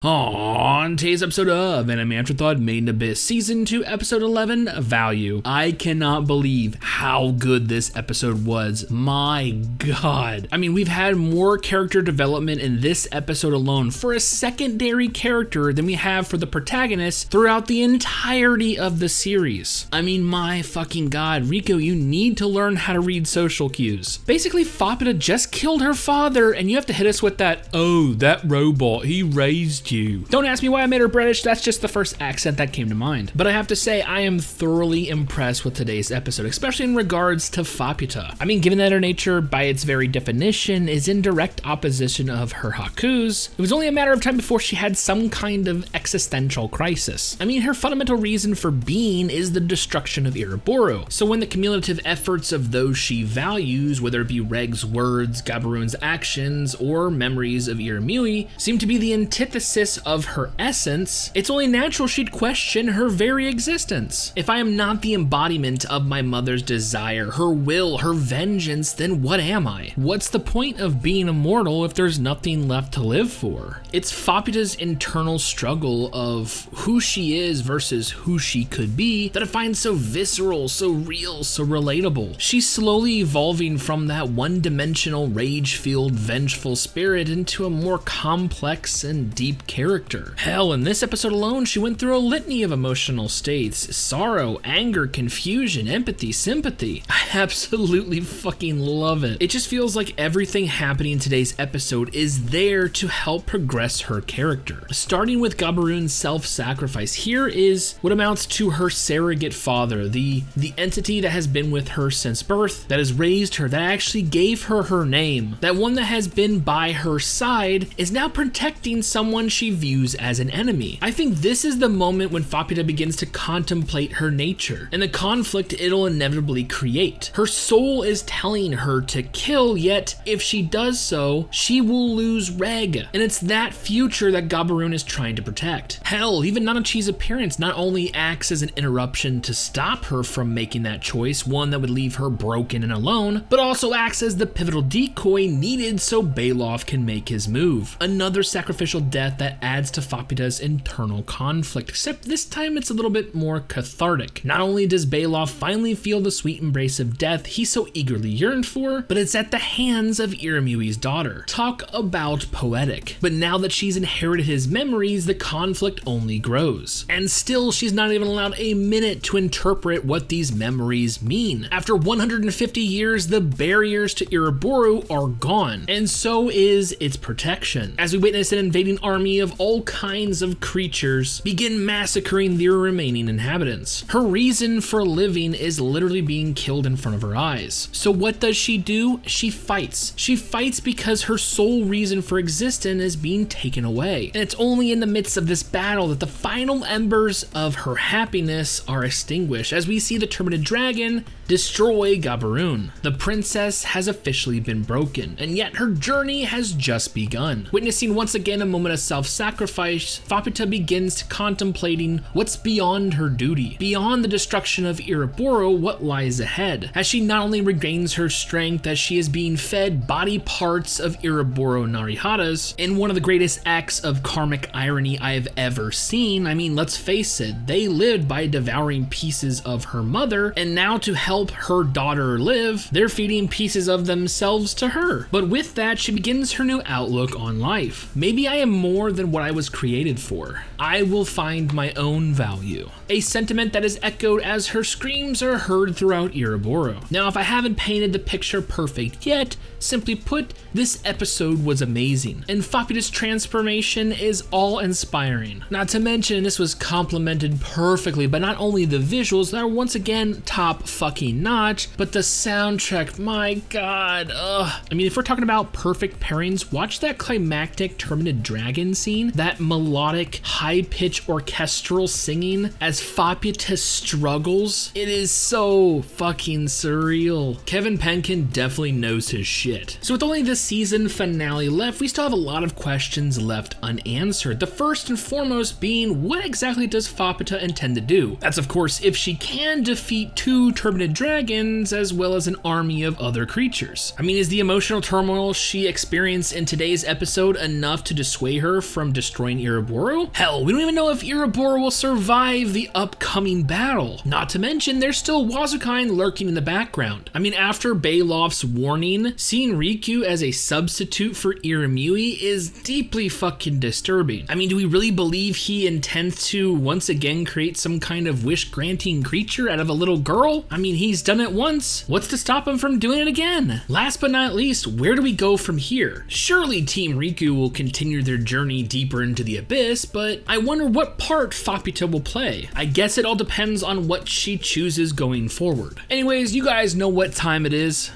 On today's episode of Anime Afterthought Made in Abyss Season 2 Episode 11, Value. I cannot believe how good this episode was. My god. I mean, we've had more character development in this episode alone for a secondary character than we have for the protagonist throughout the entirety of the series. I mean, my fucking god. Rico, you need to learn how to read social cues. Basically, Faputa just killed her father and you have to hit us with that, oh, that robot, he raised you. Don't ask me why I made her British, that's just the first accent that came to mind. But I have to say, I am thoroughly impressed with today's episode, especially in regards to Faputa. I mean, given that her nature, by its very definition, is in direct opposition of her hakus, it was only a matter of time before she had some kind of existential crisis. I mean, her fundamental reason for being is the destruction of Iraburu. So when the cumulative efforts of those she values, whether it be Reg's words, Gabaroon's actions, or memories of Iramui, seem to be the antithesis of her essence, it's only natural she'd question her very existence. If I am not the embodiment of my mother's desire, her will, her vengeance, then what am I? What's the point of being immortal if there's nothing left to live for? It's Faputa's internal struggle of who she is versus who she could be that I find so visceral, so real, so relatable. She's slowly evolving from that one-dimensional, rage-filled, vengeful spirit into a more complex and deep character. Hell, in this episode alone, she went through a litany of emotional states: sorrow, anger, confusion, empathy, sympathy. I absolutely fucking love it. It just feels like everything happening in today's episode is there to help progress her character. Starting with Gabaroon's self-sacrifice, here is what amounts to her surrogate father, the entity that has been with her since birth, that has raised her, that actually gave her her name, that one that has been by her side is now protecting someone she views as an enemy. I think this is the moment when Faputa begins to contemplate her nature and the conflict it'll inevitably create. Her soul is telling her to kill, yet if she does so, she will lose Reg, and it's that future that Gabaroon is trying to protect. Hell, even Nanachi's appearance not only acts as an interruption to stop her from making that choice, one that would leave her broken and alone, but also acts as the pivotal decoy needed so Bailoff can make his move. Another sacrificial death that adds to Faputa's internal conflict, except this time it's a little bit more cathartic. Not only does Bailoff finally feel the sweet embrace of death he so eagerly yearned for, but it's at the hands of Iramui's daughter. Talk about poetic. But now that she's inherited his memories, the conflict only grows. And still, she's not even allowed a minute to interpret what these memories mean. After 150 years, the barriers to Iraburu are gone, and so is its protection. As we witness an invading army of all kinds of creatures begin massacring the remaining inhabitants. Her reason for living is literally being killed in front of her eyes. So what does she do? She fights. She fights because her sole reason for existence is being taken away. And it's only in the midst of this battle that the final embers of her happiness are extinguished, as we see the Terminated Dragon destroy Gabaroon. The princess has officially been broken, and yet her journey has just begun. Witnessing once again a moment of self-sacrifice, Faputa begins contemplating what's beyond her duty. Beyond the destruction of Iraburu, what lies ahead? As she not only regains her strength as she is being fed body parts of Iraburu Narihatas, in one of the greatest acts of karmic irony I have ever seen. I mean, let's face it, they lived by devouring pieces of her mother, and now to help her daughter live, they're feeding pieces of themselves to her. But with that, she begins her new outlook on life. Maybe I am more than what I was created for. I will find my own value. A sentiment that is echoed as her screams are heard throughout Iraburu. Now, if I haven't painted the picture perfect yet, simply put, this episode was amazing, and Faputa's transformation is awe-inspiring. Not to mention, this was complemented perfectly by not only the visuals that are once again top fucking notch, but the soundtrack, my god, ugh. I mean, if we're talking about perfect pairings, watch that climactic Terminated Dragon scene, that melodic, high-pitched orchestral singing as Faputa struggles. It is so fucking surreal. Kevin Penkin definitely knows his shit. So with only the season finale left, we still have a lot of questions left unanswered. The first and foremost being, what exactly does Faputa intend to do? That's of course if she can defeat two Terminated Dragons as well as an army of other creatures. I mean, is the emotional turmoil she experienced in today's episode enough to dissuade her from destroying Iroboro? Hell, we don't even know if Iroboro will survive the upcoming battle. Not to mention, there's still Wazukine lurking in the background. I mean, after Beilof's warning, seeing Riku as a substitute for Irimui is deeply fucking disturbing. I mean, do we really believe he intends to once again create some kind of wish-granting creature out of a little girl? I mean, he's done it once. What's to stop him from doing it again? Last but not least, where do we go from here? Surely Team Riku will continue their journey deeper into the abyss, but I wonder what part Faputa will play. I guess it all depends on what she chooses going forward. Anyways, you guys know what time it is.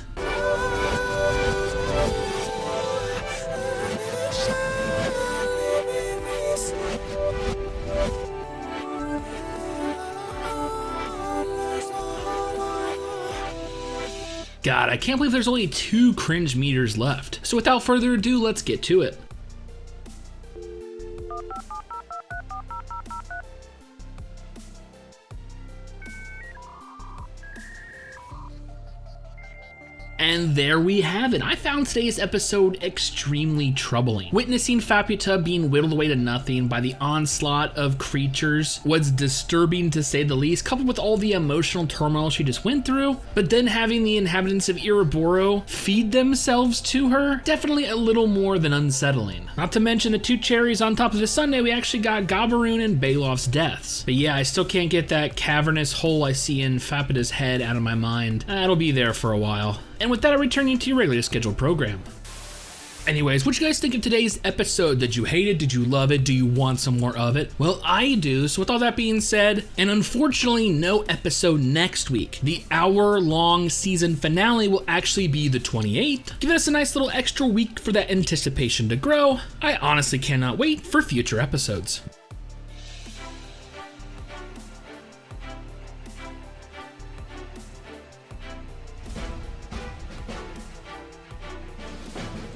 God, I can't believe there's only 2 cringe meters left. So without further ado, let's get to it. And there we have it. I found today's episode extremely troubling. Witnessing Faputa being whittled away to nothing by the onslaught of creatures was disturbing to say the least, coupled with all the emotional turmoil she just went through. But then having the inhabitants of Iroboro feed themselves to her, definitely a little more than unsettling. Not to mention the 2 cherries on top of the sundae, we actually got Gabaroon and Beilof's deaths. But yeah, I still can't get that cavernous hole I see in Faputa's head out of my mind. That'll be there for a while. And with that, I return you to your regularly scheduled program. Anyways, what you guys think of today's episode? Did you hate it? Did you love it? Do you want some more of it? Well, I do. So with all that being said, and unfortunately no episode next week, the hour-long season finale will actually be the 28th. Give us a nice little extra week for that anticipation to grow. I honestly cannot wait for future episodes.